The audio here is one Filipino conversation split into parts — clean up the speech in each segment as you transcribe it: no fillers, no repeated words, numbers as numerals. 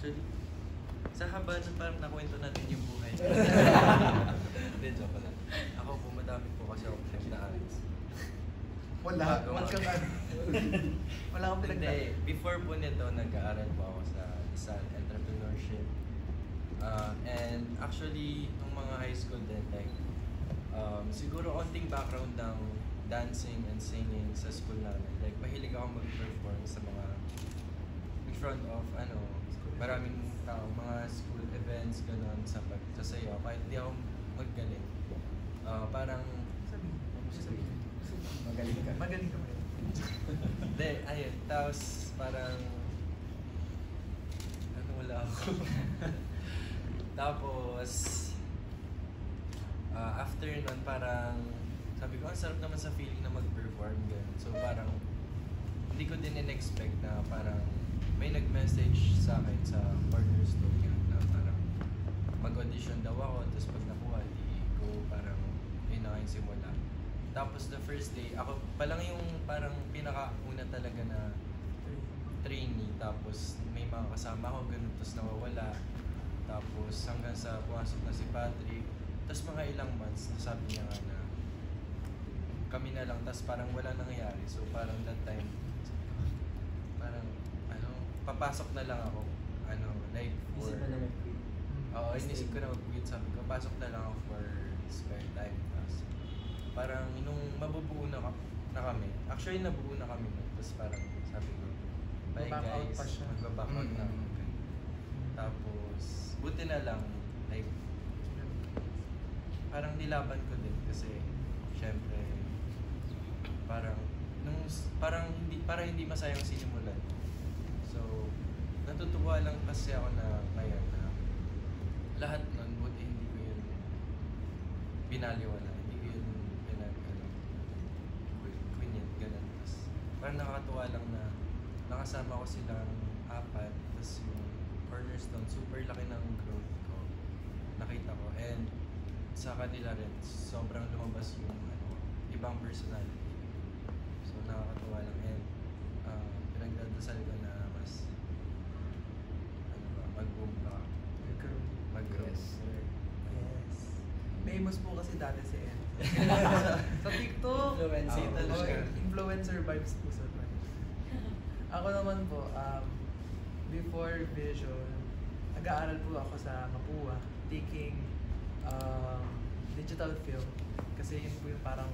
Actually, sa haba nun parang nakwento natin yung buhay. Hindi, joke lang. Ako po, madami po kasi ako pinagdaanan. Wala kang ano. Wala kang pinagdaanan. Hindi, before po nito, nag-aaral po ako sa entrepreneurship. And actually, nung mga high school din, like, siguro onting background ng dancing and singing sa school namin. Like, mahilig ako mag-perform sa mga in front of, maraming tao, mga school events, gano'n, sa pagsasayaw. Kahit di ako magaling. Parang, Magaling ka. Hindi, ayun. Tapos, parang, wala ako. Tapos, after nun, parang, sabi ko, ang sarap naman sa feeling na mag-perform, gano'n. So, parang, hindi ko din in-expect na parang, may nag-message sa akin sa Cornerstone yun na parang mag-audition daw ako, tapos pag nakuha, di ko parang yun na yung simula. Tapos the first day, ako pa lang yung parang pinakauna talaga na trainee, tapos may mga kasama ako, ganun, tapos nawawala. Tapos hanggang sa pumasok na si Patrick, tapos mga ilang months, sabi niya nga na kami na lang, tapos parang wala nangyayari. So parang that time, parang papasok na lang ako, like for... Isip mo na mag-quit? Oo, inisip ko na mag-quit. Sabi ko, pasok na lang ako for spare time. Tapos, parang nung mabubuo na kami, actually nabuo na kami. Tapos parang sabi ko, bye guys, mag-back out na ako. Tapos, buti na lang, like, parang nilaban ko din kasi, syempre, parang hindi masayang sinimulan. So, natutuwa lang kasi ako na ngayon na lahat nun, buti hindi ko yun binaliwala, hindi ko yun ganun. Tapos, parang nakakatuwa lang na nakasama ko silang apat, tapos yung Cornerstone, super laki ng growth ko, nakita ko. And sa kanila rin, sobrang lumabas yung ibang personality. So, nakakatuwa lang. And pinagdadasal ko na mas mag-boom ka. Mag-grow. Yes. Famous po kasi dati si Ed. Sa TikTok. Influencer vibes po sa man. Ako naman po, before Vision, nag-aaral po ako sa Mapua, taking digital film. Kasi yun po yung parang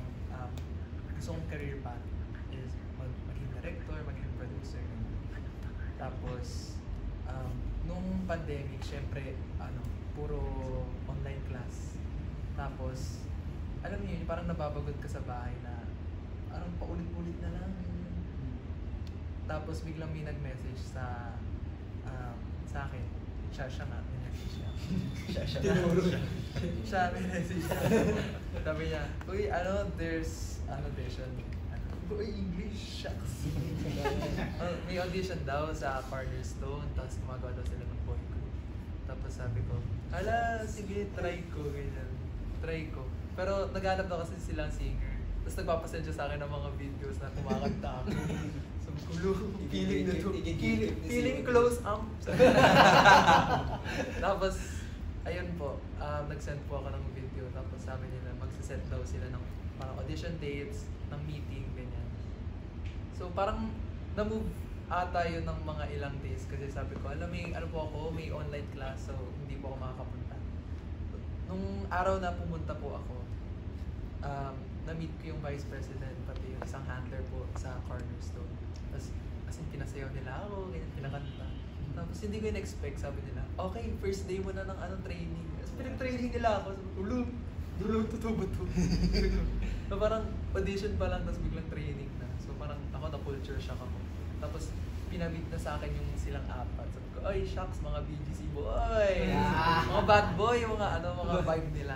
gusto kong career path is maging director, maging producer. Tapos, nung pandemic, syempre, puro online class. Tapos, alam niyo yun, parang nababagod ka sa bahay na parang paulit-ulit na lang. Tapos, biglang may nag-message sa akin. Siya nga, may message siya. Siya, may message siya. Sabi niya, uy, there's an audition. Uy, English, shucks. May audition daw sa Cornerstone, tapos gumagawa daw sila ng boy group. Tapos sabi ko, sige, try ko, ganyan. Try ko. Pero naghanap daw kasi silang singer. Tapos nagpapasend siya sa akin ng mga videos na kumakanta ako. Sabi ko, feeling close Tapos, ayun po, nag-send po ako ng video. Tapos sabi nila, magsiset daw sila ng parang audition dates, ng meeting, ganyan. So parang na-move ata yun ng mga ilang days kasi sabi ko, may online class, so hindi po ako makakapunta. Nung araw na pumunta po ako, na-meet ko yung vice president, pati yung isang handler po sa Cornerstone. Tapos, as in, pinasayaw nila ako, ganyan, pinakanta. Tapos, hindi ko in-expect, sabi nila, okay, first day mo na ng training. Tapos, pinag-training nila ako. Sabi ko, totoo ba ito? So, parang audition pa lang, tapos biglang training na. So, parang ako na-culture shock ako. Tapos, pinamit na sa akin yung silang apat. Sabi ko, ay, shucks, mga BGC boy! Mga bad boy, mga vibe nila.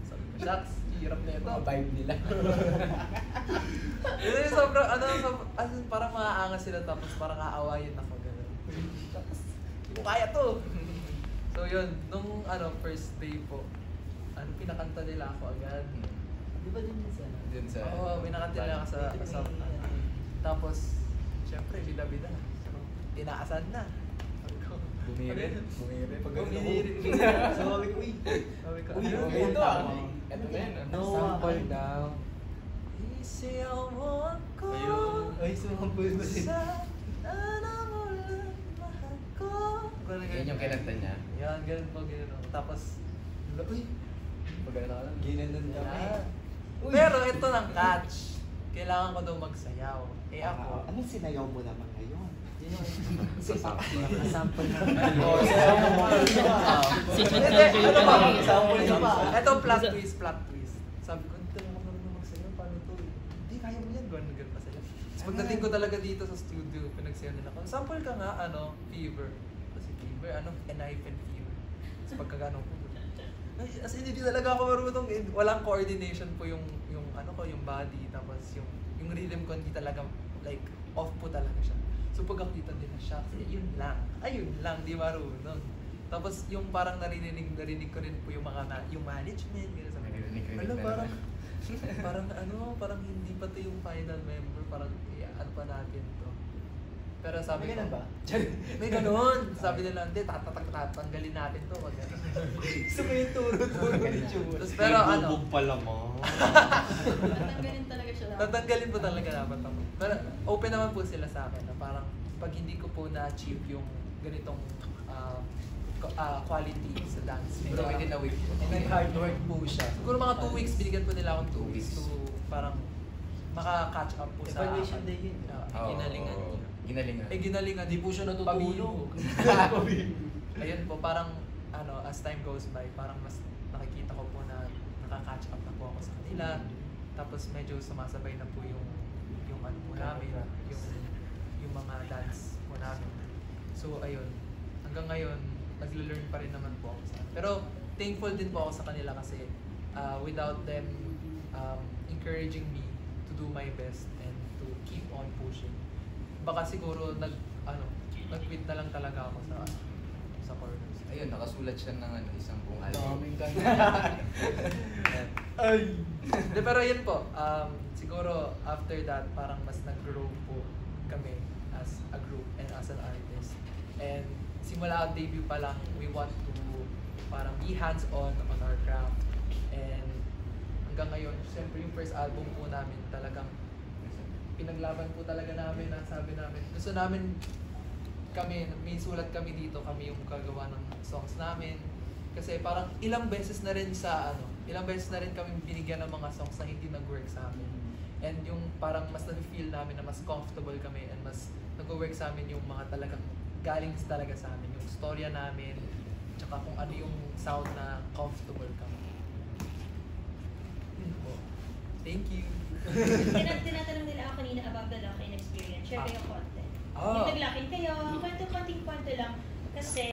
Sabi ko, shucks, hirap na ito. Mga vibe nila. Yun yung sobrang, parang maaangas sila tapos parang aawayin ako. Gano'n. Shucks, hindi ko kaya to! So yun, nung first day po, pinakanta nila ako agad. Di ba din sa? Oo, pinakanta nila ako sa tapos, syempre, bida-bida. So, tinaasan na. Bumiri. Pag Bumiri. So sabi ko, uy. Sabi ko, Uy, ano? okay ito to, ah. Ito na yun. No, Sample daw. Isiyaw mo ako Ayun. Ay, sumample ko din. sa nanamulan mahal ko. Yan yung kinanta niya. Yan, ganun po, ganun. Tapos, Uy. Pagkala ka lang. Ginanon kami. yan. Uy. Pero ito ng catch. Kailangan ko daw magsayaw. Eh ako, Anong sinayaw mo naman ngayon? Sample na. Oh, sayaw mo muna. Hindi, ano ba? Sample ka pa. Ito plot twist. Sabi ko, hindi talaga marunong magsayaw. Paano to? Hindi, kaya mo yan. Ganun pa sila. Tapos pagdating ko talaga dito sa studio, pinagsayaw nila ako. Sample ka nga, fever. Kasi fever, knife and fever. Tapos pagkagano ko, ay, as in, hindi talaga ako marunong. Walang coordination po yung body. Tapos yung rhythm ko, hindi talaga, like, off po talaga siya. So pagkakita din na siya, kasi ayun lang, di marunong. Tapos yung parang narinig ko rin po yung yung management, gano'n sabi ko. Alam, parang hindi pa to yung final member, parang ano pa natin to. Pero sabi May ganun ba? May ganun. Sabi nila, hindi, tatanggalin natin to. Wag ganun. Gusto mo yung turo-turo ng tsura. Tapos pero Bubog pala mo. Tatanggalin talaga siya dapat. tatanggalin po talaga dapat ako. Pero open naman po sila sa akin na parang pag hindi ko po na-achieve yung ganitong quality sa dance. Pero within a week. Nag-hard work po siya. Siguro mga 2 weeks, binigyan po nila akong 2 weeks to parang maka-catch up po sa Evaluation day yun. Ginalingan niya. Ginalingan. Ginalingan. Hindi po siya natutulog. Ayun po, parang as time goes by, parang mas nakikita ko po na nakaka-catch up na po ako sa kanila. Tapos medyo sumasabay na po yung ano po namin, yung mga dance po namin. So ayun, hanggang ngayon, naglo-learn pa rin naman po ako sa kanila. Pero thankful din po ako sa kanila kasi without them encouraging me to do my best and to keep on pushing, baka siguro nag-quit na lang talaga ako sa corners. Ayun, nakasulat siya ng isang buong album. Daming kanta. Ay! De, pero yun po, siguro after that, parang mas nag-grow po kami as a group and as an artist. And simula debut pa lang, we want to parang be hands-on on our craft. And hanggang ngayon, siyempre yung first album po namin talagang pinaglaban po talaga namin na sabi namin, gusto namin may sulat kami dito, kami yung kagawa ng songs namin. Kasi parang ilang beses na rin kami binigyan ng mga songs na hindi nag-work sa amin. And yung parang mas na-feel namin na mas comfortable kami and mas nag-work sa amin yung mga talagang galing talaga sa amin. Yung storya namin, tsaka kung ano yung sound na comfortable kami. Yun po. Thank you. Tinatanong nila ako kanina about the lock-in experience. Share kayo content. Ah. Yung nag-lock-in kayo, konting-kwento lang. Kasi